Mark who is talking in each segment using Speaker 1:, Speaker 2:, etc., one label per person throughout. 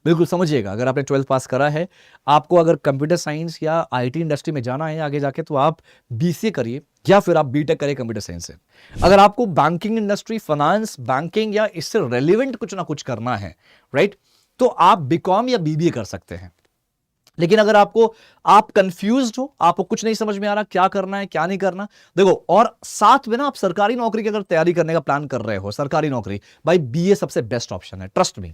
Speaker 1: बिल्कुल समझिएगा, अगर आपने 12th पास करा है, आपको अगर कंप्यूटर साइंस या आईटी इंडस्ट्री में जाना है आगे जाके, तो आप बीसीए करिए या फिर आप बीटेक करिए कंप्यूटर साइंस से। अगर आपको बैंकिंग इंडस्ट्री, फाइनेंस, बैंकिंग या इससे रेलिवेंट कुछ ना कुछ करना है, राइट, तो आप बीकॉम या बीबीए कर सकते हैं। लेकिन अगर आप कंफ्यूज्ड हो, आपको कुछ नहीं समझ में आ रहा क्या करना है क्या नहीं करना, देखो, और साथ में ना आप सरकारी नौकरी की अगर तैयारी करने का प्लान कर रहे हो, सरकारी नौकरी, भाई बीए सबसे बेस्ट ऑप्शन है, ट्रस्ट मी।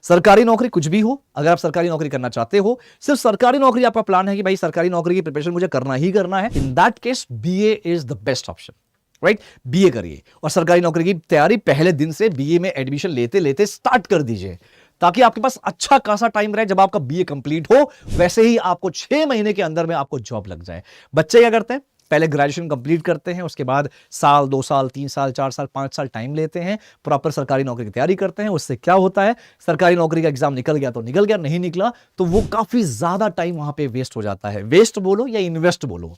Speaker 1: सरकारी नौकरी कुछ भी हो, अगर आप सरकारी नौकरी करना चाहते हो, सिर्फ सरकारी नौकरी आपका प्लान है कि भाई सरकारी नौकरी की प्रिपरेशन मुझे करना ही करना है, in that case BA is the best option, right. BA करिए और सरकारी नौकरी की तैयारी पहले दिन से बीए में एडमिशन लेते लेते स्टार्ट कर दीजिए, ताकि आपके पास अच्छा खासा टाइम रहे, जब आपका बीए कंप्लीट हो वैसे ही आपको 6 महीने के अंदर में आपको जॉब लग जाए। बच्चे क्या करते हैं, पहले ग्रेजुएशन कंप्लीट करते हैं, उसके बाद साल, 2 साल, 3 साल, 4 साल, 5 साल टाइम लेते हैं, प्रॉपर सरकारी नौकरी की तैयारी करते हैं। उससे क्या होता है, सरकारी नौकरी का एग्जाम निकल गया तो निकल गया, नहीं निकला तो वो काफी ज्यादा टाइम वहां पे वेस्ट हो जाता है। वेस्ट बोलो या इन्वेस्ट बोलो,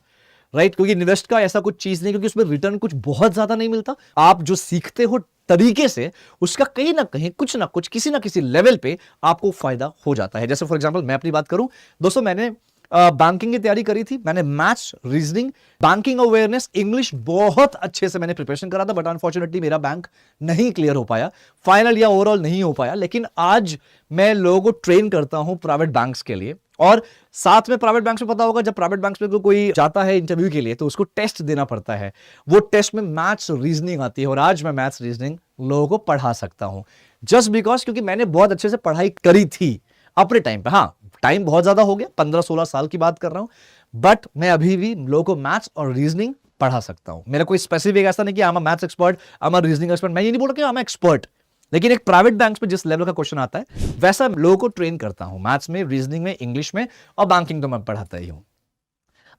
Speaker 1: राइट, क्योंकि इन्वेस्ट का ऐसा कुछ चीज नहीं, क्योंकि उसमें रिटर्न कुछ बहुत ज्यादा नहीं मिलता। आप जो सीखते हो तरीके से, उसका कहीं ना कहीं कुछ ना कुछ किसी ना किसी लेवल पे आपको फायदा हो जाता है। जैसे फॉर एग्जांपल मैं अपनी बात करूं, दोस्तों, मैंने बैंकिंग की तैयारी करी थी, मैंने maths, reasoning, banking awareness, English बहुत अच्छे से मैंने प्रिपरेशन करा था, बट अनफॉर्चुनेटली मेरा बैंक नहीं क्लियर हो पाया, फाइनल या ओवरऑल नहीं हो पाया। लेकिन आज मैं लोगों को ट्रेन करता हूं प्राइवेट बैंक्स के लिए, और साथ में प्राइवेट बैंक्स में पता होगा, जब प्राइवेट बैंक्स में कोई जाता है इंटरव्यू के लिए तो उसको टेस्ट देना पड़ता है, वो टेस्ट में मैथ्स, रीजनिंग आती है, और आज मैं मैथ्स, रीजनिंग लोगों को पढ़ा सकता हूं, जस्ट बिकॉज क्योंकि मैंने बहुत अच्छे से पढ़ाई करी थी अपने टाइम पे। हाँ, टाइम बहुत ज्यादा हो गया, 15-16 साल की बात कर रहा हूं, बट मैं अभी भी लोगों को मैथ्स और रीजनिंग पढ़ा सकता हूं। मेरा कोई स्पेसिफिक ऐसा नहीं कि I am a maths expert, I am a reasoning expert, मैं ये नहीं बोल रहा कि आई एम एक्सपर्ट, लेकिन एक प्राइवेट बैंक्स में जिस लेवल का क्वेश्चन आता है वैसा लोगों को ट्रेन करता हूं, मैथ्स में, रीजनिंग में, इंग्लिश में, और बैंकिंग तो मैं पढ़ाता ही हूं।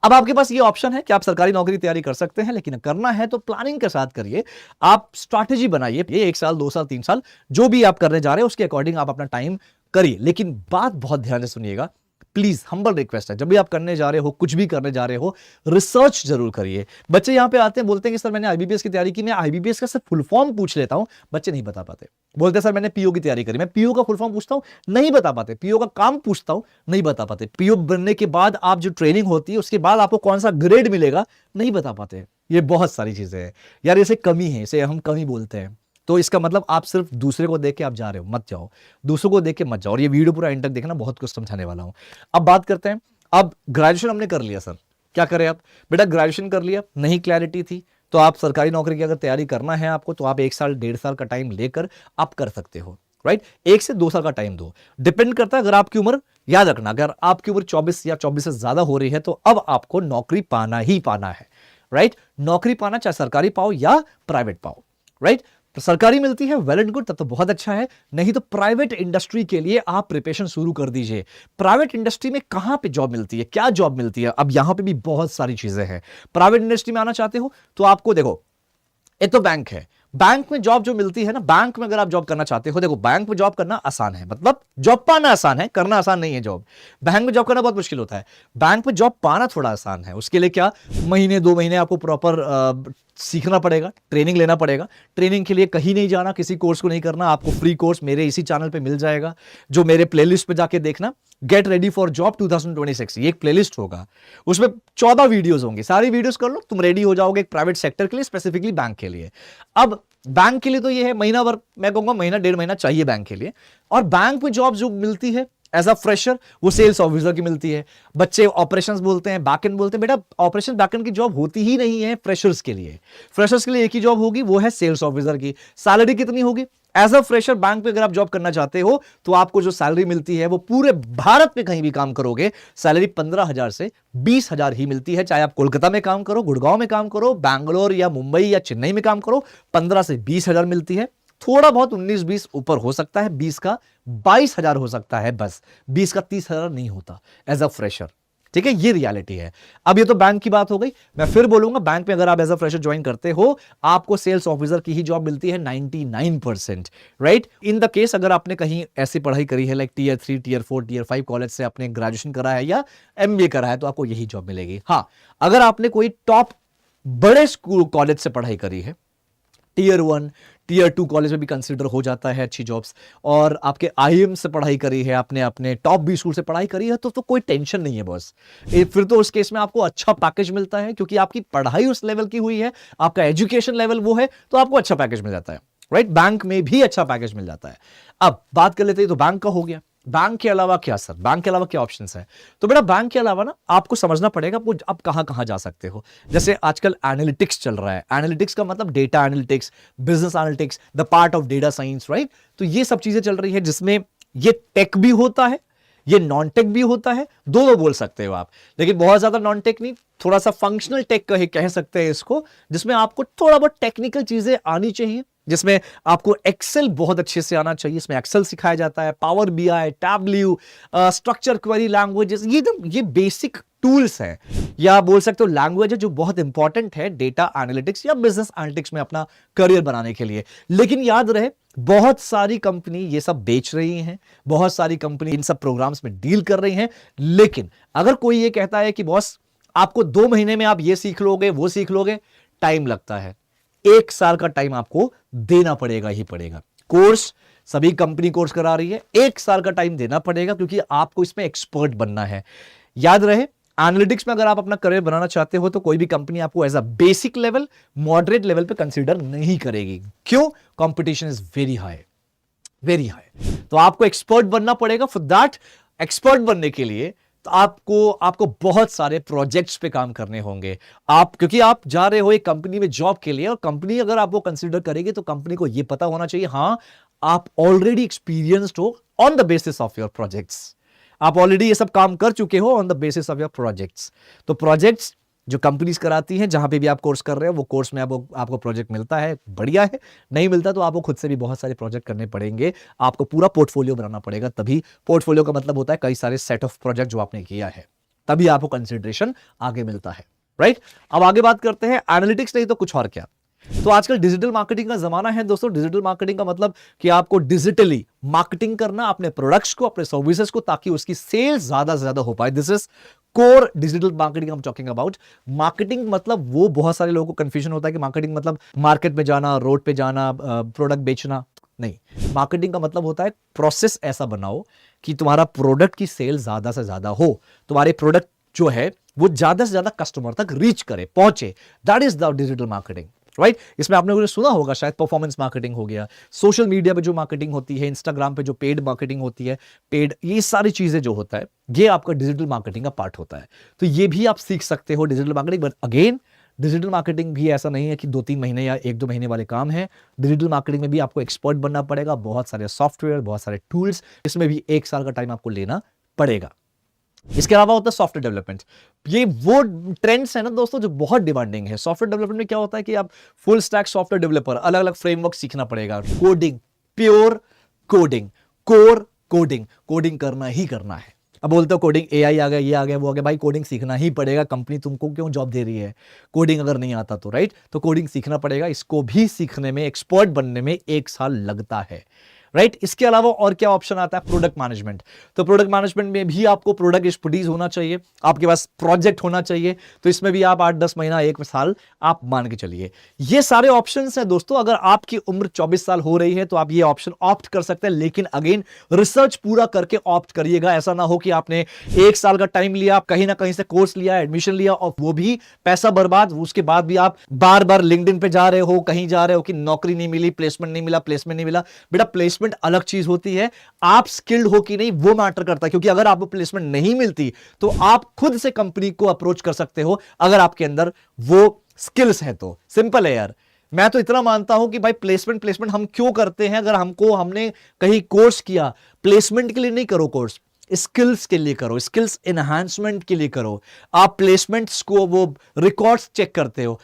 Speaker 1: अब आपके पास ये ऑप्शन है कि आप सरकारी नौकरी की तैयारी कर सकते हैं, लेकिन करना है तो प्लानिंग के साथ करिए। आप स्ट्रैटेजी बनाइए, ये 1 साल, 2 साल, 3 साल जो भी आप करने जा रहे हैं उसके अकॉर्डिंग आप अपना टाइम करिए। लेकिन बात बहुत ध्यान से सुनिएगा, प्लीज, हम्बल रिक्वेस्ट है, जब भी आप करने जा रहे हो, कुछ भी करने जा रहे हो, रिसर्च जरूर करिए। बच्चे यहां पे आते हैं, बोलते हैं कि सर मैंने आईबीपीएस की तैयारी की, मैं आईबीपीएस का सिर्फ फुल फॉर्म पूछ लेता हूं, बच्चे नहीं बता पाते। बोलते हैं सर मैंने पीओ की तैयारी करी, मैं पीओ का फुल फॉर्म पूछता हूं, नहीं बता पाते। पीओ का काम पूछता हूं, नहीं बता पाते। पीओ बनने के बाद आप जो ट्रेनिंग होती है, उसके बाद आपको कौन सा ग्रेड मिलेगा, नहीं बता पाते। ये बहुत सारी चीजें हैं यार, इसे कमी है, इसे हम कमी बोलते हैं। तो इसका मतलब आप सिर्फ दूसरे को देख के आप जा रहे हो, मत जाओ, दूसरों को देख के मत जाओ। और ये वीडियो पूरा एंड तक देखना, बहुत कुछ समझाने वाला हूं। अब बात करते हैं, अब ग्रेजुएशन हमने कर लिया, सर क्या करें आप? बेटा ग्रेजुएशन कर लिया, नहीं क्लैरिटी थी, तो आप सरकारी नौकरी की अगर तैयारी करना है आपको, तो आप 1 साल, 1.5 साल का टाइम लेकर आप कर सकते हो, राइट। 1 से 2 साल का टाइम दो, डिपेंड करता है। अगर आपकी उम्र, याद रखना, अगर आपकी उम्र 24 या 24 से ज्यादा हो रही है, तो अब आपको नौकरी पाना ही पाना है, राइट। नौकरी पाना, चाहे सरकारी पाओ या प्राइवेट पाओ, राइट। तो सरकारी मिलती है, वेल एंड गुड, तब तो बहुत अच्छा है। नहीं तो प्राइवेट इंडस्ट्री के लिए आप प्रिपरेशन शुरू कर दीजिए। प्राइवेट इंडस्ट्री में कहां पे जॉब मिलती है, क्या जॉब मिलती है, अब यहां पे भी बहुत सारी चीजें हैं। प्राइवेट इंडस्ट्री में आना चाहते हो तो आपको, देखो, एक तो बैंक है, बैंक में जॉब जो मिलती है ना, बैंक में अगर आप जॉब करना चाहते हो, देखो, बैंक में जॉब करना आसान है, मतलब जॉब पाना आसान है, करना आसान नहीं है जॉब। बैंक में जॉब करना बहुत मुश्किल होता है, बैंक में जॉब पाना थोड़ा आसान है। उसके लिए क्या, महीने 2 महीने आपको प्रॉपर सीखना पड़ेगा, ट्रेनिंग लेना पड़ेगा। ट्रेनिंग के लिए कहीं नहीं जाना, किसी कोर्स को नहीं करना, आपको फ्री कोर्स मेरे इसी चैनल पे मिल जाएगा, जो मेरे प्लेलिस्ट पे जाके देखना, गेट रेडी फॉर जॉब 2026, ये एक प्लेलिस्ट होगा, उसमें 14 वीडियोस होंगे, सारी वीडियोस कर लो, तुम रेडी हो जाओगे एक प्राइवेट सेक्टर के लिए, स्पेसिफिकली बैंक के लिए। अब बैंक के लिए तो ये है, महीना भर, मैं कहूंगा महीना 1.5 महीना चाहिए बैंक के लिए। और बैंक में जॉब जो मिलती है एज अ फ्रेशर, वो सेल्स ऑफिसर की मिलती है। बच्चे ऑपरेशंस बोलते हैं, बैकएंड बोलते हैं, बेटा ऑपरेशन बैकएंड की जॉब होती ही नहीं है फ्रेशर्स के लिए। फ्रेशर्स के लिए एक ही जॉब होगी, वो है सेल्स ऑफिसर की। सैलरी कितनी होगी? एज अ फ्रेशर बैंक पे अगर आप जॉब करना चाहते हो, तो आपको जो सैलरी मिलती है, वो पूरे भारत में कहीं भी काम करोगे, सैलरी 15,000 से 20,000 ही मिलती है। चाहे आप कोलकाता में काम करो, गुड़गांव में काम करो, बैंगलोर या मुंबई या चेन्नई में काम करो, 15 से 20,000 मिलती है। थोड़ा बहुत 19-20 ऊपर हो सकता है, 20 का 22,000 हो सकता है, बस 20 का 30,000 नहीं होता एज अ फ्रेशर, ठीक है। ये रियलिटी है। अब ये तो बैंक की बात हो गई। मैं फिर बोलूंगा, बैंक में अगर आप एज अ फ्रेशर ज्वाइन करते हो, आपको सेल्स ऑफिसर की ही जॉब मिलती है 99%, राइट। इन द केस अगर आपने कहीं ऐसी पढ़ाई करी है, like tier 3, tier 4, tier 5 college से आपने ग्रेजुएशन करा है या एमबीए करा है, तो आपको यही जॉब मिलेगी। हाँ, अगर आपने कोई टॉप बड़े स्कूल कॉलेज से पढ़ाई करी है, टियर 1, टीयर 2 कॉलेज में भी कंसिडर हो जाता है अच्छी जॉब्स, और आपके आईएम से पढ़ाई करी है आपने, अपने टॉप 20 स्कूल से पढ़ाई करी है, तो कोई टेंशन नहीं है बॉस। फिर तो उस केस में आपको अच्छा पैकेज मिलता है, क्योंकि आपकी पढ़ाई उस लेवल की हुई है, आपका एजुकेशन लेवल वो है, तो आपको अच्छा पैकेज मिल जाता है, राइट। बैंक में भी अच्छा पैकेज मिल जाता है। अब बात कर लेते हैं, तो बैंक का हो गया। बैंक के अलावा क्या सर, बैंक के अलावा क्या ऑप्शंस हैं? तो बेटा बैंक के अलावा ना आपको समझना पड़ेगा आप कहां कहां जा सकते हो। जैसे आजकल एनालिटिक्स चल रहा है, एनालिटिक्स का मतलब data analytics, business analytics, the part of data science, right. तो ये सब चीजें चल रही है, जिसमें ये टेक भी होता है, ये नॉन टेक भी होता है, दोनों बोल सकते हो आप, लेकिन बहुत ज्यादा नॉन टेक नहीं, थोड़ा सा फंक्शनल टेक कह सकते हैं इसको, जिसमें आपको थोड़ा बहुत टेक्निकल चीजें आनी चाहिए, जिसमें आपको एक्सेल बहुत अच्छे से आना चाहिए। इसमें एक्सेल सिखाया जाता है, power BI, tableau, structure query languages, ये बेसिक टूल्स हैं, या बोल सकते हो लैंग्वेज है, जो बहुत इंपॉर्टेंट है डेटा एनालिटिक्स या बिजनेस एनालिटिक्स में अपना करियर बनाने के लिए। लेकिन याद रहे, बहुत सारी कंपनी ये सब बेच रही हैं, बहुत सारी कंपनी इन सब प्रोग्राम्स में डील कर रही हैं, लेकिन अगर कोई ये कहता है कि बॉस आपको 2 महीने में आप ये सीख लोगे, वो सीख लोगे, टाइम लगता है। 1 साल का टाइम आपको देना पड़ेगा ही पड़ेगा। कोर्स सभी कंपनी कोर्स करा रही है, 1 साल का टाइम देना पड़ेगा, क्योंकि आपको इसमें एक्सपर्ट बनना है। याद रहे, एनालिटिक्स में अगर आप अपना करियर बनाना चाहते हो, तो कोई भी कंपनी आपको as a basic level, moderate level पे कंसीडर नहीं करेगी। क्यों? Competition is very high, very high. तो आपको एक्सपर्ट बनना पड़ेगा। फॉर दैट, एक्सपर्ट बनने के लिए तो आपको बहुत सारे प्रोजेक्ट्स पे काम करने होंगे। क्योंकि आप जा रहे हो एक कंपनी में जॉब के लिए, और कंपनी अगर आपको कंसीडर करेगी, तो कंपनी को यह पता होना चाहिए, हां आप ऑलरेडी एक्सपीरियंस्ड हो on the basis of your projects, आप ऑलरेडी ये सब काम कर चुके हो on the basis of your projects. तो प्रोजेक्ट्स जो कंपनीज कराती हैं, जहां पे भी आप कोर्स कर रहे हो, वो कोर्स में आपको प्रोजेक्ट मिलता है, बढ़िया है। नहीं मिलता तो आपको खुद से भी बहुत सारे प्रोजेक्ट करने पड़ेंगे, आपको पूरा पोर्टफोलियो बनाना पड़ेगा। तभी पोर्टफोलियो का मतलब होता है कई सारे सेट ऑफ प्रोजेक्ट जो आपने किया है, तभी आपको कंसिडरेशन आगे मिलता है, राइट। अब आगे बात करते हैं, एनालिटिक्स नहीं तो कुछ और क्या। तो आजकल डिजिटल मार्केटिंग का जमाना है दोस्तों। डिजिटल मार्केटिंग का मतलब कि आपको डिजिटली मार्केटिंग करना अपने प्रोडक्ट्स को, अपने सर्विसेज को, ताकि उसकी सेल्स ज्यादा से ज्यादा हो पाए। This is core digital marketing I am talking about. Marketing मतलब, वो बहुत सारे लोगों को कंफ्यूजन होता है कि मार्केटिंग मतलब मार्केट में जाना, रोड पे जाना, प्रोडक्ट बेचना। नहीं, मार्केटिंग का मतलब होता है प्रोसेस ऐसा बनाओ कि तुम्हारा प्रोडक्ट की सेल ज्यादा से ज्यादा हो, तुम्हारे प्रोडक्ट जो है वो ज्यादा से ज्यादा कस्टमर तक रीच करे, पहुंचे। That is the digital marketing, right. इसमें आपने कुछ सुना होगा शायद, परफॉर्मेंस मार्केटिंग हो गया, सोशल मीडिया पे जो मार्केटिंग होती है, इंस्टाग्राम पे जो पेड मार्केटिंग होती है, पेड, ये सारी चीजें जो होता है, ये आपका डिजिटल मार्केटिंग का पार्ट होता है। तो ये भी आप सीख सकते हो digital marketing. But again, digital marketing भी ऐसा नहीं है कि 2-3 महीने या 1-2 महीने वाले काम है। डिजिटल मार्केटिंग में भी आपको एक्सपर्ट बनना पड़ेगा, बहुत सारे सॉफ्टवेयर, बहुत सारे टूल्स, इसमें भी 1 साल का टाइम आपको लेना पड़ेगा। इसके अलावा होता है सॉफ्टवेयर डेवलपमेंट। ये वो ट्रेंड्स है ना दोस्तों, जो बहुत डिमांडिंग है। सॉफ्टवेयर डेवलपमेंट में क्या होता है कि आप फुल स्टैक सॉफ्टवेयर डेवलपर, अलग अलग फ्रेमवर्क सीखना पड़ेगा, coding, pure coding, core coding, coding करना ही करना है। अब बोलते हो कोडिंग एआई आ गया, ये आ गया, वो आ गया। भाई कोडिंग सीखना ही पड़ेगा, कंपनी तुमको क्यों जॉब दे रही है कोडिंग अगर नहीं आता तो, राइट। तो कोडिंग सीखना पड़ेगा, इसको भी सीखने में, एक्सपर्ट बनने में 1 साल लगता है, राइट। इसके अलावा और क्या ऑप्शन आता है? Product management. तो प्रोडक्ट मैनेजमेंट में भी आपको प्रोडक्ट एक्सपर्टीज होना चाहिए, आपके पास प्रोजेक्ट होना चाहिए। तो इसमें भी आप 8-10 महीना, 1 साल आप मान के चलिए। ये सारे ऑप्शंस हैं दोस्तों। अगर आपकी उम्र 24 साल हो रही है तो आप ये ऑप्शन ऑप्ट कर सकते हैं, लेकिन अगेन रिसर्च पूरा करके ऑप्ट करिएगा। ऐसा ना हो कि आपने 1 साल का टाइम लिया, आप कहीं ना कहीं से कोर्स लिया, एडमिशन लिया, और वो भी पैसा बर्बाद, उसके बाद भी आप बार बार लिंक्डइन पे जा रहे हो, कहीं जा रहे हो कि नौकरी नहीं मिली, प्लेसमेंट नहीं मिला, प्लेसमेंट नहीं मिला। बेटा प्लेसमेंट अलग चीज होती है, आप स्किल्ड हो कि नहीं वो मैटर करता है। क्योंकि अगर आपको प्लेसमेंट नहीं मिलती तो आप खुद से कंपनी को अप्रोच कर सकते हो, अगर आपके अंदर वो स्किल्स है तो। सिंपल है यार। मैं तो इतना मानता हूं कि भाई प्लेसमेंट हम क्यों करते हैं? अगर हमने कहीं कोर्स किया, प्लेसमेंट के लिए नहीं करो कोर्स, स्किल्स के लिए करो, स्किल्स एनहांसमेंट के लिए करो। आप प्लेसमेंट्स को, वो रिकॉर्ड्स चेक करते हो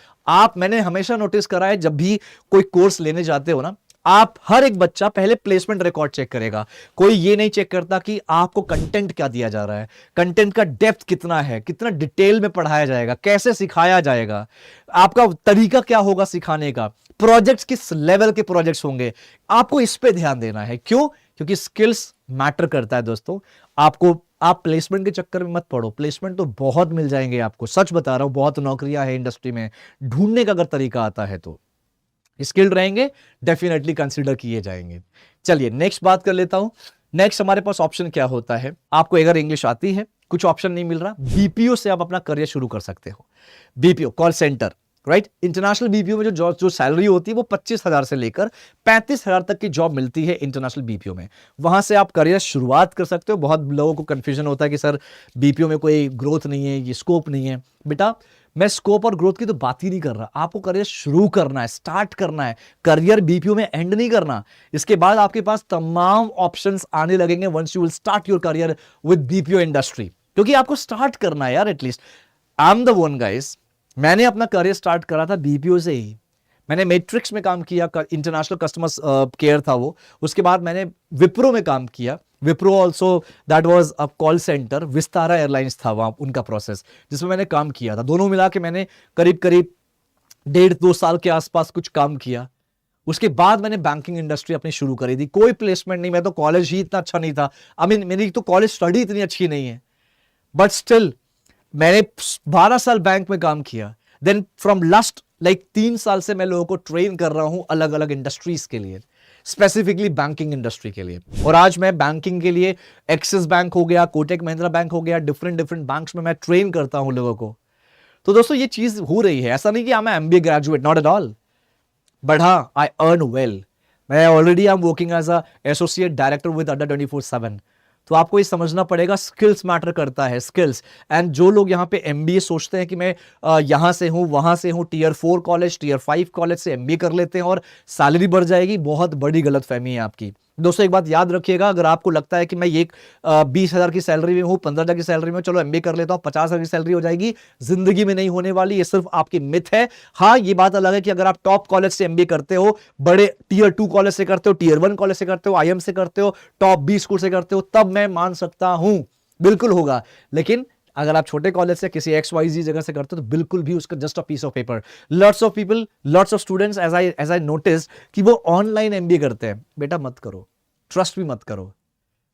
Speaker 1: मैंने हमेशा नोटिस करा है, जब भी कोई कोर्स लेने जाते हो ना, आप हर एक बच्चा पहले प्लेसमेंट रिकॉर्ड चेक करेगा। कोई ये नहीं चेक करता कि आपको कंटेंट क्या दिया जा रहा है, कंटेंट का डेप्थ कितना है, कितना डिटेल में पढ़ाया जाएगा, कैसे सिखाया जाएगा, आपका तरीका क्या होगा सिखाने का, प्रोजेक्ट्स किस लेवल के प्रोजेक्ट्स होंगे। आपको इस पे ध्यान देना है। क्यों? क्योंकि स्किल्स मैटर करता है दोस्तों। आप प्लेसमेंट के चक्कर में मत पड़ो। प्लेसमेंट तो बहुत मिल जाएंगे आपको, सच बता रहा हूं। बहुत नौकरियां हैं इंडस्ट्री में, ढूंढने का अगर तरीका आता है तो। स्किल्ड रहेंगे, डेफिनेटली कंसिडर किए जाएंगे। चलिए नेक्स्ट बात कर लेता हूं। नेक्स्ट हमारे पास ऑप्शन क्या होता है, आपको अगर इंग्लिश आती है, कुछ ऑप्शन नहीं मिल रहा, बीपीओ से आप अपना करियर शुरू कर सकते हो। BPO call centre, right. International BPO में जो सैलरी होती है वो 25,000 से लेकर 35,000 तक की जॉब मिलती है इंटरनेशनल बीपीओ में। वहां से आप करियर शुरुआत कर सकते हो। बहुत लोगों को कंफ्यूजन होता है कि सर बीपीओ में कोई ग्रोथ नहीं है, ये स्कोप नहीं है। बेटा मैं स्कोप और ग्रोथ की तो बात ही नहीं कर रहा, आपको करियर शुरू करना है, स्टार्ट करना है। करियर बीपीओ में एंड नहीं करना। इसके बाद आपके पास तमाम ऑप्शंस आने लगेंगे once you will start your career with BPO industry, क्योंकि आपको स्टार्ट करना है यार। At least I am the one guys, मैंने अपना करियर स्टार्ट करा था बीपीओ से ही। मैंने मैट्रिक्स में काम किया, इंटरनेशनल कस्टमर केयर था वो। उसके बाद मैंने विप्रो में काम किया। Wipro also that was a call centre. Vistara airlines था वहां उनका प्रोसेस, जिसमें मैंने काम किया था। दोनों मिला के मैंने करीब करीब 1.5-2 साल के आसपास कुछ काम किया। उसके बाद मैंने बैंकिंग इंडस्ट्री अपनी शुरू करी थी। कोई प्लेसमेंट नहीं, मैं तो कॉलेज ही इतना अच्छा नहीं था। आई मीन मेरी तो कॉलेज स्टडी इतनी अच्छी नहीं है, बट स्टिल मैंने 12 साल बैंक में काम किया। देन फ्रॉम लास्ट 3 साल से मैं लोगों को ट्रेन कर रहा हूं अलग अलग इंडस्ट्रीज के लिए, स्पेसिफिकली बैंकिंग इंडस्ट्री के लिए। और आज मैं बैंकिंग के लिए एक्सिस बैंक हो गया, कोटक महिंद्रा बैंक हो गया, डिफरेंट बैंक्स में मैं ट्रेन करता हूं लोगों को। तो दोस्तों ये चीज हो रही है। ऐसा नहीं कि मैं MBA graduate, not at all, but हाँ आई अर्न वेल। मैं already I am working as a associate director with Adda 24/7। तो आपको ये समझना पड़ेगा, स्किल्स मैटर करता है, स्किल्स। एंड जो लोग यहाँ पे एमबीए सोचते हैं कि मैं यहां से हूं वहां से हूं, टियर 4 कॉलेज, टियर 5 कॉलेज से एमबीए कर लेते हैं और सैलरी बढ़ जाएगी, बहुत बड़ी गलतफहमी है आपकी। दोस्तों एक बात याद रखिएगा, अगर आपको लगता है कि मैं ये 20,000 की सैलरी में हूं, 15,000 की सैलरी में, चलो एमबीए कर लेता हूं, 50,000 की सैलरी हो जाएगी, जिंदगी में नहीं होने वाली। ये सिर्फ आपकी मिथ है। हाँ ये बात अलग है कि अगर आप टॉप कॉलेज से एमबीए करते हो, बड़े टियर 2 कॉलेज से करते हो, टियर 1 कॉलेज से करते हो, आईएम से करते हो, टॉप 20 स्कूल से करते हो, तब मैं मान सकता हूं, बिल्कुल होगा। लेकिन अगर आप छोटे कॉलेज से किसी XYZ जगह से करते हो तो बिल्कुल भी उसका just a piece of paper. Lots of people, lots of students as I notice कि वो ऑनलाइन एमबीए करते हैं। बेटा मत करो, ट्रस्ट भी मत करो,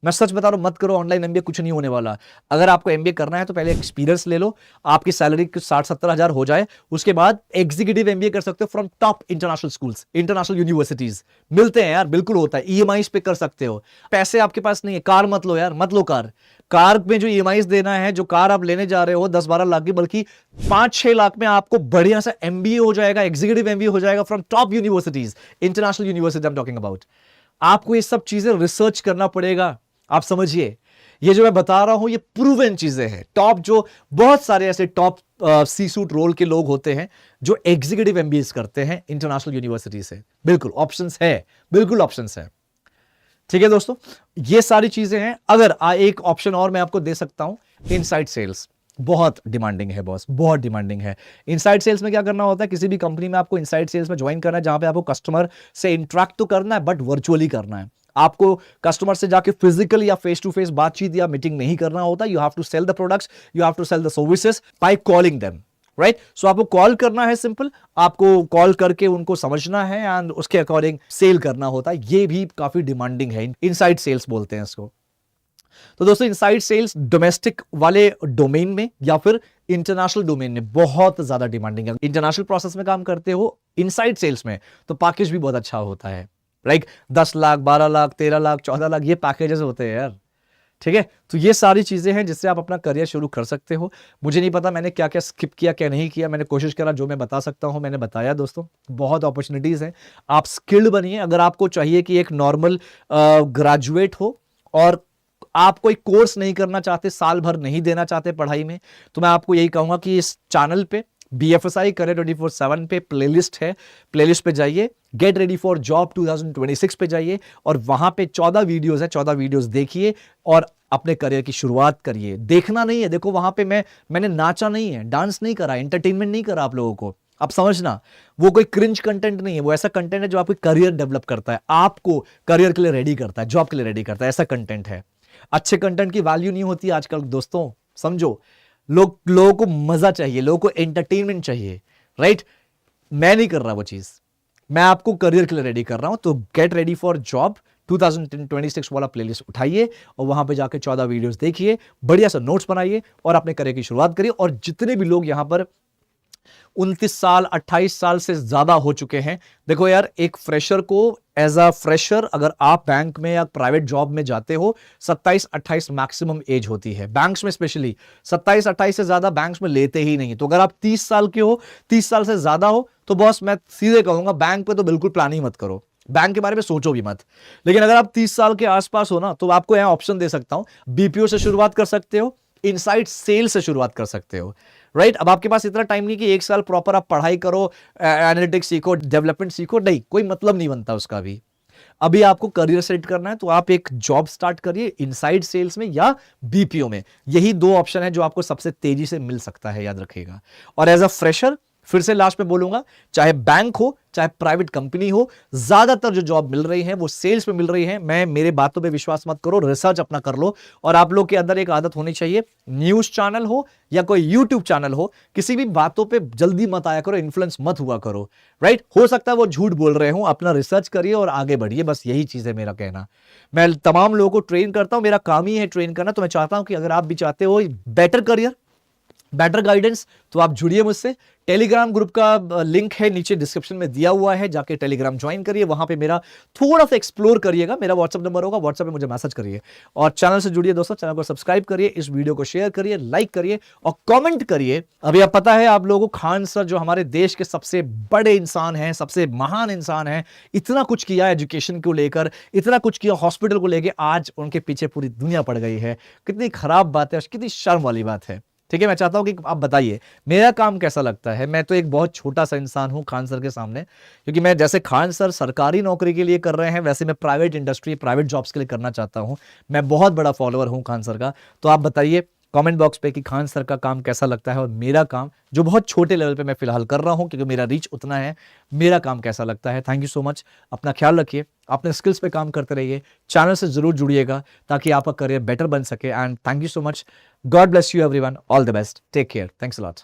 Speaker 1: मैं सच बता रहा हूं, मत करो। ऑनलाइन एमबीए कुछ नहीं होने वाला। अगर आपको एमबीए करना है तो पहले एक्सपीरियंस ले लो, आपकी सैलरी 60-70 हजार हो जाए, उसके बाद एग्जीक्यूटिव एमबीए कर सकते हो from top international schools, international universities मिलते हैं यार, बिल्कुल होता है। ईएमआई पे कर सकते हो। पैसे आपके पास नहीं है, कार मत लो यार, मत लो कार। कार में जो ईएमआई देना है, जो कार आप लेने जा रहे हो 10-12 लाख की, बल्कि 5-6 लाख में आपको बढ़िया सा एमबीए हो जाएगा, एग्जीक्यूटिव एमबीए हो जाएगा from top universities, international university I am talking about. आपको ये सब चीजें रिसर्च करना पड़ेगा। आप समझिए, ये जो मैं बता रहा हूं ये प्रूवन चीजें हैं। टॉप जो बहुत सारे ऐसे टॉप सी सूट रोल के लोग होते हैं जो एग्जीक्यूटिव एमबीए करते हैं इंटरनेशनल यूनिवर्सिटी से। बिल्कुल ऑप्शंस है, बिल्कुल ऑप्शंस है। ठीक है दोस्तों, ये सारी चीजें हैं। अगर एक ऑप्शन और मैं आपको दे सकता हूं, इनसाइड सेल्स बहुत डिमांडिंग है बॉस, बहुत डिमांडिंग है। इनसाइड सेल्स में क्या करना होता है, किसी भी कंपनी में आपको इनसाइड सेल्स में ज्वाइन करना है, जहां पे आपको कस्टमर से इंटरेक्ट तो करना है बट वर्चुअली करना है। आपको कस्टमर से जाके फिजिकल या फेस टू फेस बातचीत या मीटिंग नहीं करना होता। You have to sell the products, you have to sell the services by calling them, right. So आपको कॉल करना है, सिंपल। आपको कॉल करके उनको समझना है एंड उसके अकॉर्डिंग सेल करना होता है। ये भी काफी डिमांडिंग है, इनसाइड सेल्स बोलते हैं इसको। तो दोस्तों इनसाइड सेल्स डोमेस्टिक वाले डोमेन में या फिर इंटरनेशनल डोमेन में बहुत ज्यादा डिमांडिंग है। इंटरनेशनल प्रोसेस में काम करते हो इनसाइड सेल्स में तो पैकेज भी बहुत अच्छा होता है, लाइक 10 लाख, 12 लाख, 13 लाख, 14 लाख, ये पैकेजेस होते हैं यार। ठीक है, तो ये सारी चीजें हैं जिससे आप अपना करियर शुरू कर सकते हो। मुझे नहीं पता मैंने क्या क्या स्किप किया, क्या नहीं किया। मैंने कोशिश करा, जो मैं बता सकता हूं मैंने बताया। दोस्तों बहुत अपॉर्चुनिटीज हैं, आप स्किल्ड बनिए। अगर आपको चाहिए कि एक नॉर्मल ग्रेजुएट हो और आप कोई कोर्स नहीं करना चाहते, साल भर नहीं देना चाहते पढ़ाई में, तो मैं आपको यही कहूंगा कि इस चैनल पे BFSI करियर 24/7 पे प्लेलिस्ट है, प्लेलिस्ट पे जाइए। गेट रेडी फॉर जॉब 2026 पे जाइए और वहां पे 14 वीडियोस है, 14 वीडियोस देखिए और अपने करियर की शुरुआत करिए। देखना नहीं है, देखो वहां पे मैंने नाचा नहीं है, डांस नहीं करा, एंटरटेनमेंट नहीं करा आप लोगों को। आप समझना, वो कोई क्रिंज कंटेंट नहीं है, वो ऐसा कंटेंट है जो आपको करियर डेवलप करता है, आपको करियर के लिए रेडी करता है, जॉब के लिए रेडी करता है। ऐसा कंटेंट है। अच्छे कंटेंट की वैल्यू नहीं होती आजकल दोस्तों, समझो। लोगों को मजा चाहिए, लोगों को एंटरटेनमेंट चाहिए, राइट। मैं नहीं कर रहा वो चीज, मैं आपको करियर के लिए रेडी कर रहा हूं। तो गेट रेडी फॉर जॉब 2026 वाला प्लेलिस्ट उठाइए और वहां पे जाके 14 वीडियोस देखिए, बढ़िया सा नोट्स बनाइए और अपने करियर की शुरुआत करिए। और जितने भी लोग यहां पर 29 साल 28 साल से ज्यादा हो चुके हैं। देखो यार, एक फ्रेशर को एज अ फ्रेशर अगर आप बैंक में या प्राइवेट जॉब में जाते हो 27-28 मैक्सिमम एज होती है बैंक्स में, स्पेशली 27-28 से ज्यादा बैंक्स में लेते ही नहीं। तो अगर आप 30 साल के हो, 30 साल से ज्यादा हो, तो बॉस मैं सीधे कहूंगा बैंक पे तो बिल्कुल प्लान ही मत करो, बैंक के बारे में सोचो भी मत। लेकिन अगर आप 30 साल के आसपास हो ना, तो आपको यहां ऑप्शन दे सकता हूं, बीपीओ से शुरुआत कर सकते हो, इनसाइड सेल से शुरुआत कर सकते हो। राइट, अब आपके पास इतना टाइम नहीं कि 1 साल प्रॉपर आप पढ़ाई करो, एनालिटिक्स सीखो, डेवलपमेंट सीखो, नहीं, कोई मतलब नहीं बनता उसका भी। अभी आपको करियर सेट करना है तो आप एक जॉब स्टार्ट करिए इनसाइड सेल्स में या बीपीओ में। यही दो ऑप्शन है जो आपको सबसे तेजी से मिल सकता है, याद रखिएगा। और एज अ फ्रेशर, फिर से लास्ट में बोलूंगा, चाहे बैंक हो चाहे प्राइवेट कंपनी हो, ज्यादातर जो जॉब मिल रही है वो सेल्स में मिल रही है। मेरे बातों पे विश्वास मत करो, रिसर्च अपना कर लो। और आप लोग के अंदर एक आदत होनी चाहिए, न्यूज चैनल हो या कोई यूट्यूब चैनल हो, किसी भी बातों पे जल्दी मत आया करो, इन्फ्लुएंस मत हुआ करो। राइट, हो सकता है वो झूठ बोल रहे हो, अपना रिसर्च करिए और आगे बढ़िए, बस यही चीज है मेरा कहना। मैं तमाम लोगों को ट्रेन करता हूं, मेरा काम ही है ट्रेन करना। तो मैं चाहता हूं कि अगर आप भी चाहते हो बेटर करियर, बेटर गाइडेंस, तो आप जुड़िए मुझसे। टेलीग्राम ग्रुप का लिंक है नीचे डिस्क्रिप्शन में दिया हुआ है, जाके टेलीग्राम ज्वाइन करिए, वहां पे मेरा थोड़ा सा एक्सप्लोर करिएगा। मेरा व्हाट्सएप नंबर होगा, व्हाट्सएप पे मुझे मैसेज करिए। और चैनल से जुड़िए दोस्तों, चैनल को सब्सक्राइब करिए, इस वीडियो को शेयर करिए, लाइक करिए और कमेंट करिए। अभी आप पता है आप लोगों को, खान सर जो हमारे देश के सबसे बड़े इंसान हैं, सबसे महान इंसान हैं, इतना कुछ किया एजुकेशन को लेकर, इतना कुछ किया हॉस्पिटल को लेकर, आज उनके पीछे पूरी दुनिया पड़ गई है। कितनी खराब बात है, कितनी शर्म वाली बात है। ठीक है, मैं चाहता हूं कि आप बताइए मेरा काम कैसा लगता है। मैं तो एक बहुत छोटा सा इंसान हूं खान सर के सामने, क्योंकि मैं जैसे खान सर सरकारी नौकरी के लिए कर रहे हैं, वैसे मैं प्राइवेट इंडस्ट्री, प्राइवेट जॉब्स के लिए करना चाहता हूं। मैं बहुत बड़ा फॉलोअर हूं खान सर का। तो आप बताइए कमेंट बॉक्स पे कि खान सर का काम कैसा लगता है, और मेरा काम जो बहुत छोटे लेवल पे मैं फिलहाल कर रहा हूं क्योंकि मेरा रीच उतना है, मेरा काम कैसा लगता है। थैंक यू सो मच, अपना ख्याल रखिए, अपने स्किल्स पे काम करते रहिए, चैनल से जरूर जुड़िएगा ताकि आपका करियर बेटर बन सके। And thank you so much, God bless you everyone, all the best, take care, thanks a lot.